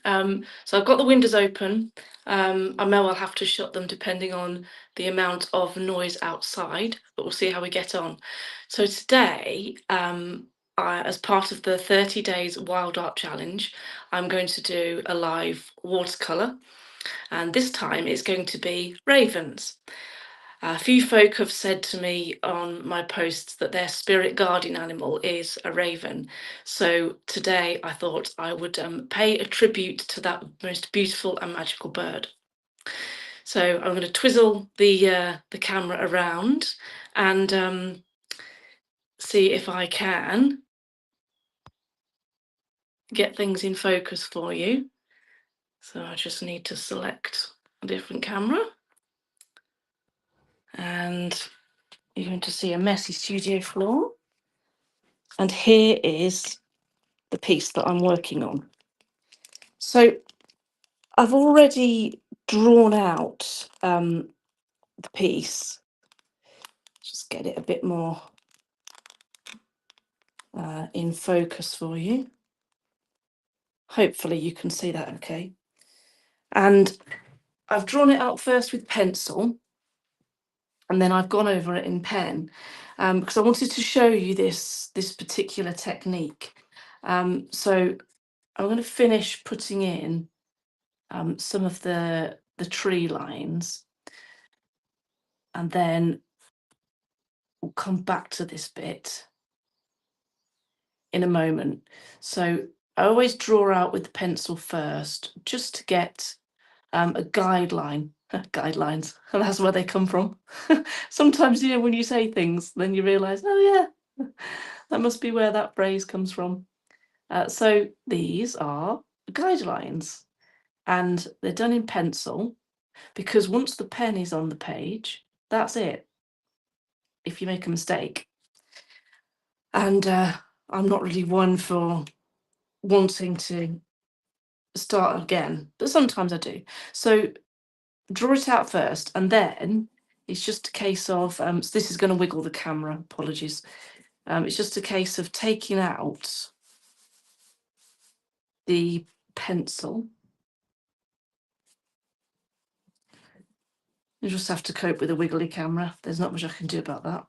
So I've got the windows open. I know I'll have to shut them depending on the amount of noise outside, but we'll see how we get on. So today, as part of the 30 days Wild Art Challenge, I'm going to do a live watercolour, and this time it's going to be ravens. A few folk have said to me on my posts that their spirit guardian animal is a raven. So today I thought I would pay a tribute to that most beautiful and magical bird. So I'm going to twizzle the camera around and see if I can get things in focus for you. So I just need to select a different camera, and you're going to see a messy studio floor. And here is the piece that I'm working on. So I've already drawn out the piece. Just get it a bit more in focus for you. Hopefully you can see that okay. And I've drawn it out first with pencil, and then I've gone over it in pen because I wanted to show you this particular technique. So I'm going to finish putting in some of the tree lines, and then we'll come back to this bit in a moment. So I always draw out with the pencil first, just to get a guideline. Guidelines, and that's where they come from. Sometimes, when you say things, then you realise, oh yeah, that must be where that phrase comes from. So these are guidelines, and they're done in pencil, because once the pen is on the page, that's it. If you make a mistake. And I'm not really one for wanting to start again, but sometimes I do. So draw it out first, and then it's just a case of, so this is going to wiggle the camera, apologies. It's just a case of taking out the pencil. You just have to cope with a wiggly camera. There's not much I can do about that.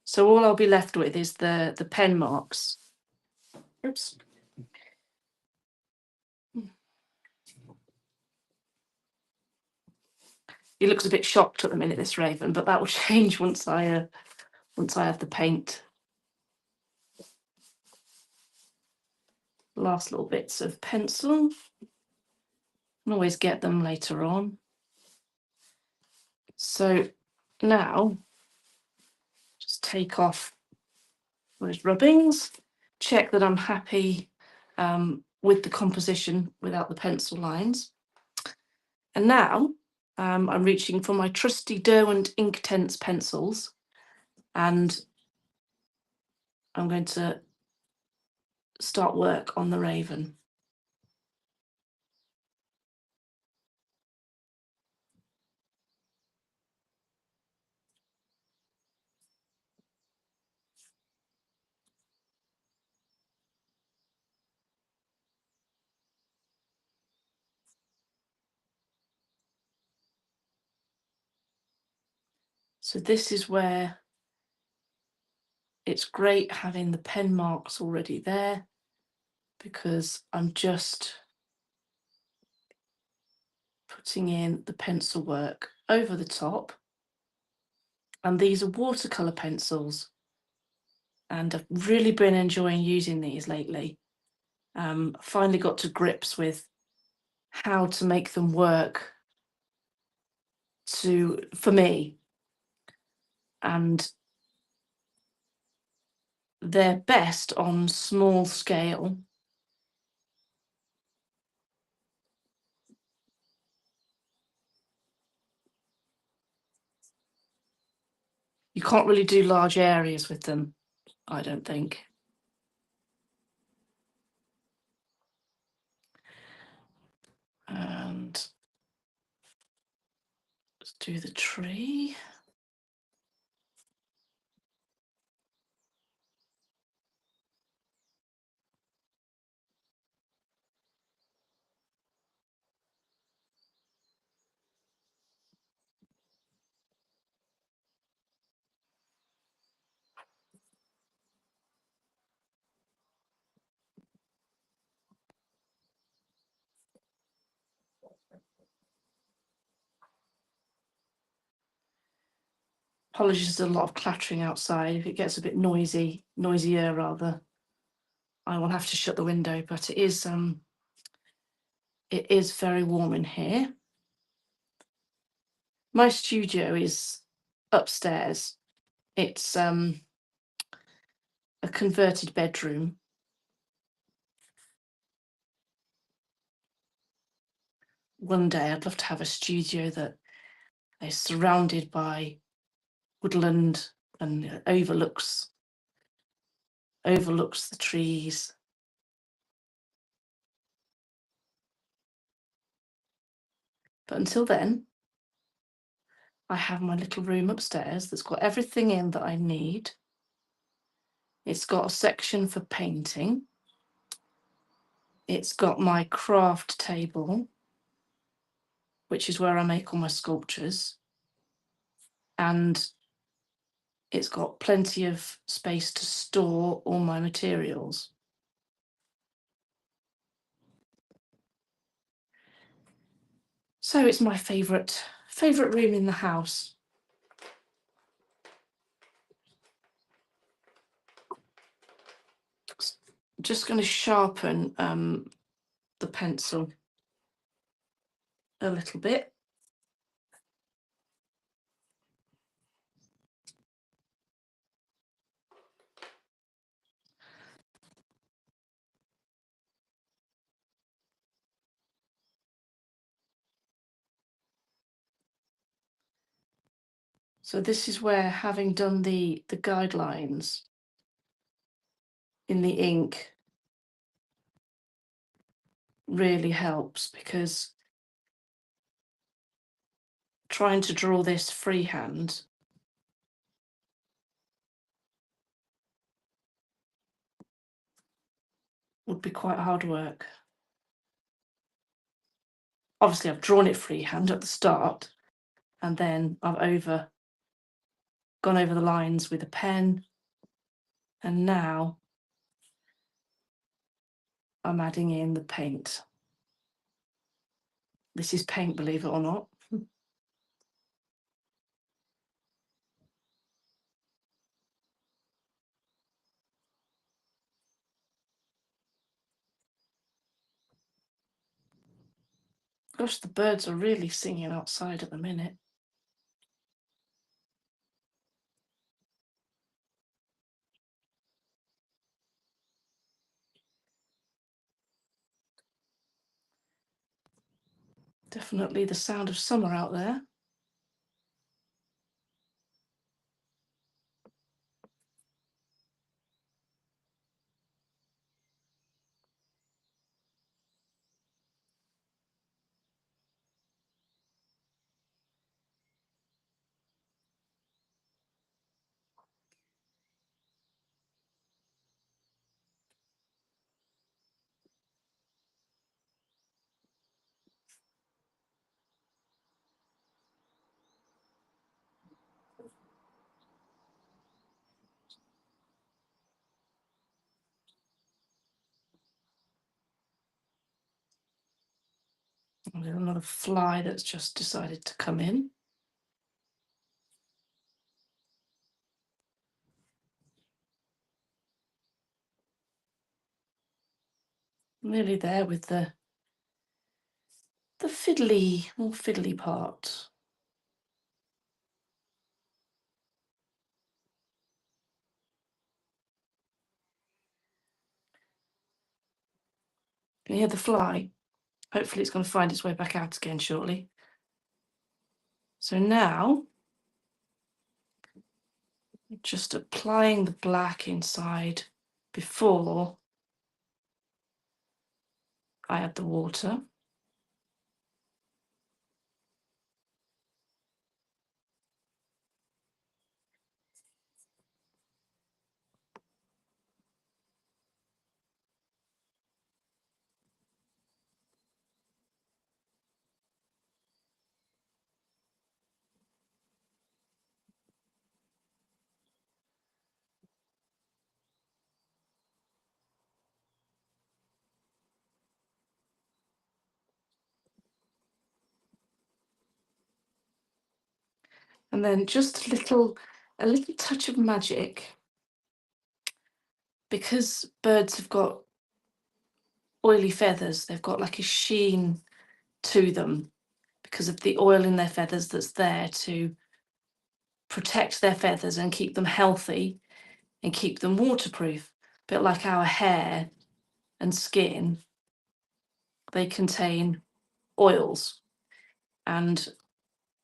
So all I'll be left with is the pen marks. Oops. He looks a bit shocked at the minute, this raven, but that will change once I have the paint. Last little bits of pencil. Can always get them later on. So now just take off those rubbings, check that I'm happy with the composition without the pencil lines. And now I'm reaching for my trusty Derwent Inktense pencils, and I'm going to start work on the raven. So this is where it's great having the pen marks already there, because I'm just putting in the pencil work over the top. And these are watercolor pencils, and I've really been enjoying using these lately. Finally got to grips with how to make them work for me, and they're best on small scale. You can't really do large areas with them, I don't think. And let's do the tree. Apologies, there's a lot of clattering outside. If it gets a bit noisier rather, I will have to shut the window, but it is very warm in here. My studio is upstairs. It's a converted bedroom. One day I'd love to have a studio that is surrounded by woodland and overlooks the trees. But until then, I have my little room upstairs that's got everything in that I need. It's got a section for painting. It's got my craft table, which is where I make all my sculptures. And it's got plenty of space to store all my materials. So it's my favourite room in the house. Just going to sharpen the pencil a little bit. So this is where, having done the guidelines in the ink, really helps, because trying to draw this freehand would be quite hard work. Obviously, I've drawn it freehand at the start, and then I've gone over the lines with a pen, and now I'm adding in the paint. This is paint, believe it or not. Gosh, the birds are really singing outside at the minute. Definitely the sound of summer out there. And there's another fly that's just decided to come in. Nearly there with the more fiddly part. Can you hear the fly? Hopefully it's going to find its way back out again shortly. So now, just applying the black inside before I add the water. And then just a little a little touch of magic, because birds have got oily feathers, they've got like a sheen to them because of the oil in their feathers that's there to protect their feathers and keep them healthy and keep them waterproof. A bit like our hair and skin, they contain oils. And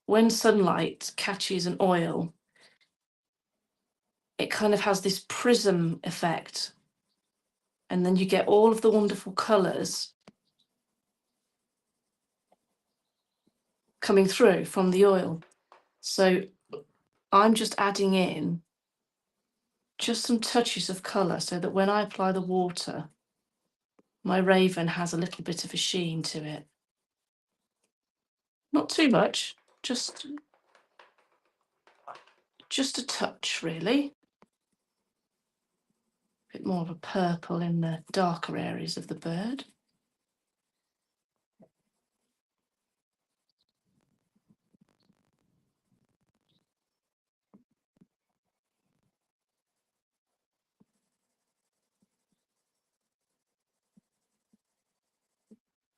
when sunlight catches an oil, it kind of has this prism effect. And then you get all of the wonderful colours coming through from the oil. So I'm just adding in just some touches of colour so that when I apply the water, my raven has a little bit of a sheen to it. Not too much, just a touch really. A bit more of a purple in the darker areas of the bird.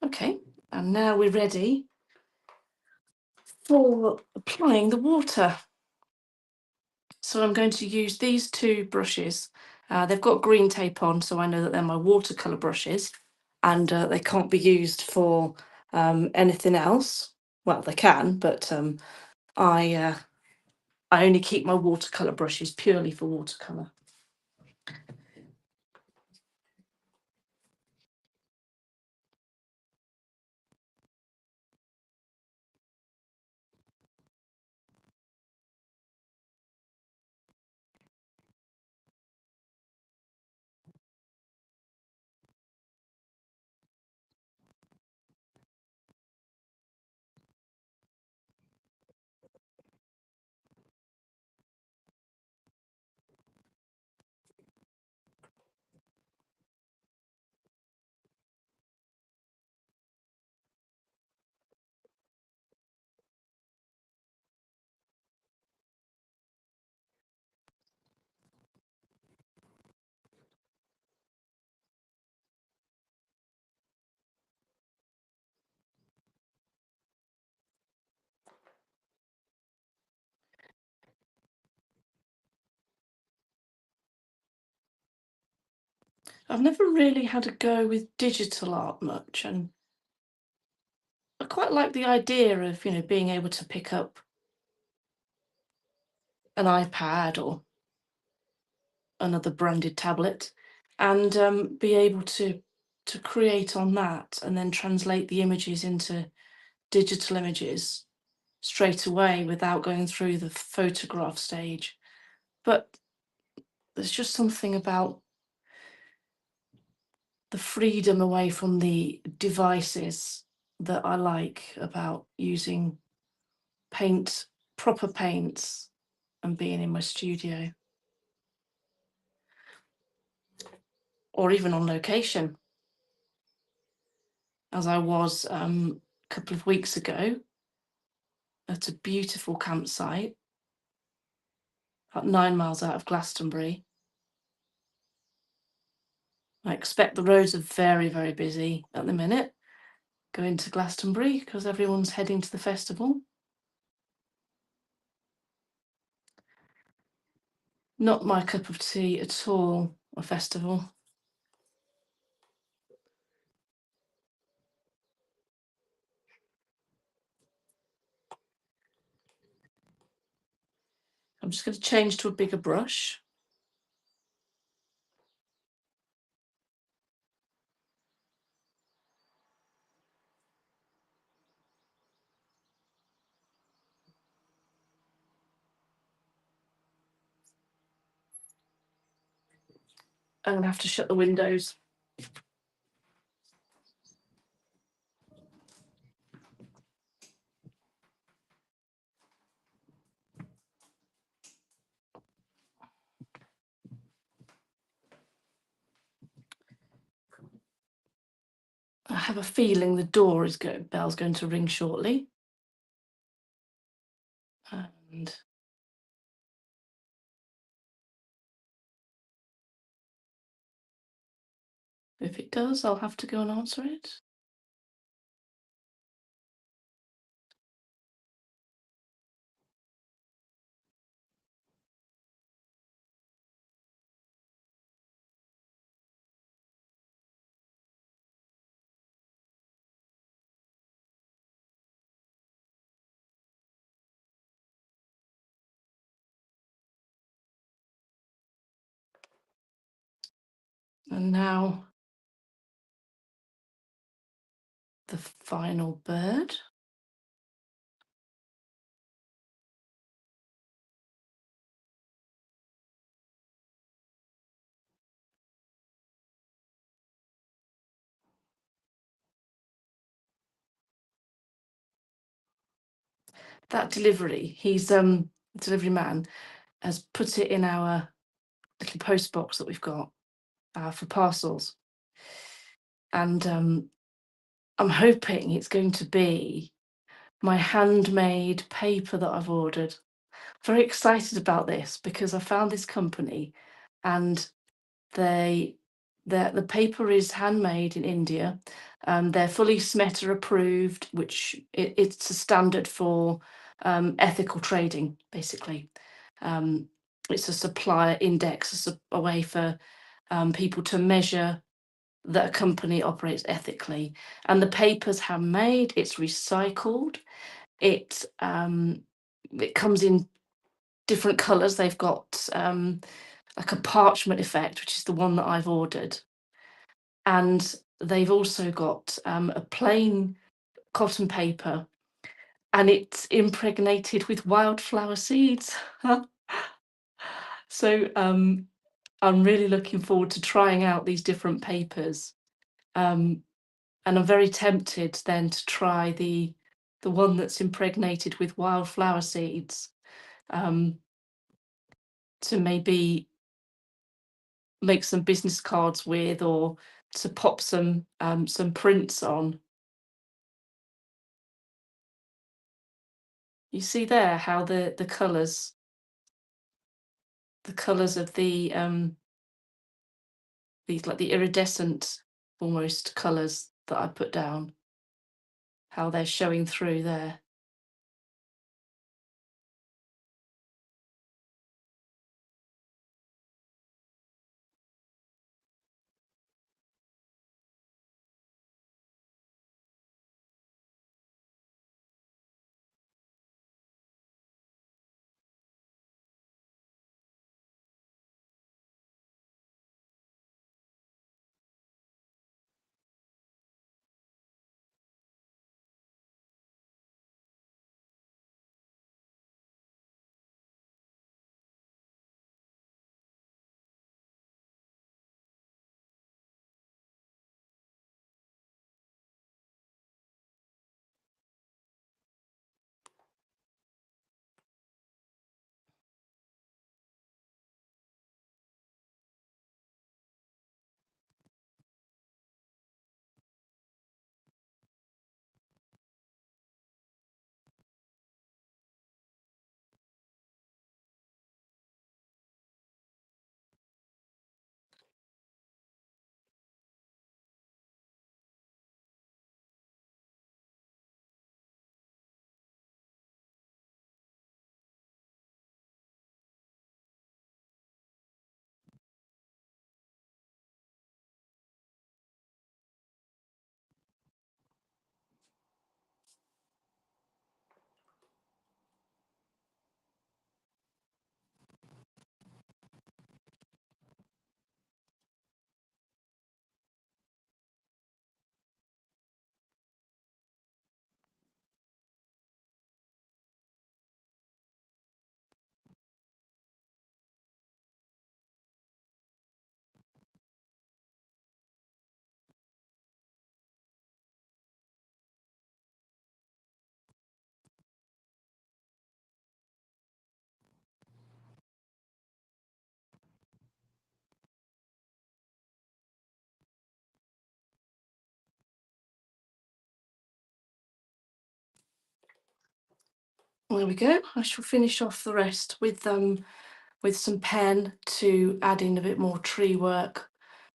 Okay, and now we're ready for applying the water. So I'm going to use these two brushes. They've got green tape on, so I know that they're my watercolour brushes, and they can't be used for anything else. Well, they can, but I only keep my watercolour brushes purely for watercolour. I've never really had a go with digital art much, and I quite like the idea of, being able to pick up an iPad or another branded tablet and be able to create on that and then translate the images into digital images straight away without going through the photograph stage. But there's just something about the freedom away from the devices that I like about using proper paints, and being in my studio or even on location, as I was a couple of weeks ago at a beautiful campsite about 9 miles out of Glastonbury. I expect the roads are very, very busy at the minute going to Glastonbury because everyone's heading to the festival. Not my cup of tea at all, a festival. I'm just going to change to a bigger brush. I'm going to have to shut the windows. I have a feeling the bell's going to ring shortly. And If it does, I'll have to go and answer it. And now the final bird. That delivery man has put it in our little post box that we've got for parcels. And I'm hoping it's going to be my handmade paper that I've ordered. Very excited about this because I found this company and they the paper is handmade in India. They're fully SMETA approved, which it's a standard for ethical trading, basically. Um, it's a supplier index, a way for people to measure that a company operates ethically. And the paper's handmade, it's recycled, it comes in different colours. They've got like a parchment effect, which is the one that I've ordered. And they've also got a plain cotton paper and it's impregnated with wildflower seeds. So I'm really looking forward to trying out these different papers. Um, and I'm very tempted then to try the one that's impregnated with wildflower seeds, um, to maybe make some business cards with, or to pop some prints on. You see there how the colours of these, like the iridescent almost colours that I put down, how they're showing through there. There we go. I shall finish off the rest with some pen to add in a bit more tree work.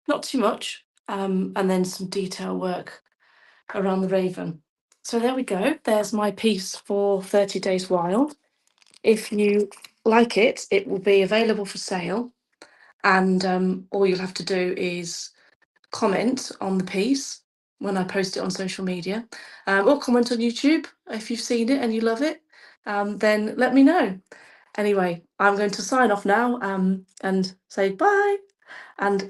Not too much, and then some detail work around the raven. So there we go. There's my piece for 30 Days Wild. If you like it, it will be available for sale, and all you'll have to do is comment on the piece when I post it on social media, or comment on YouTube if you've seen it and you love it. Then let me know. Anyway, I'm going to sign off now and say bye and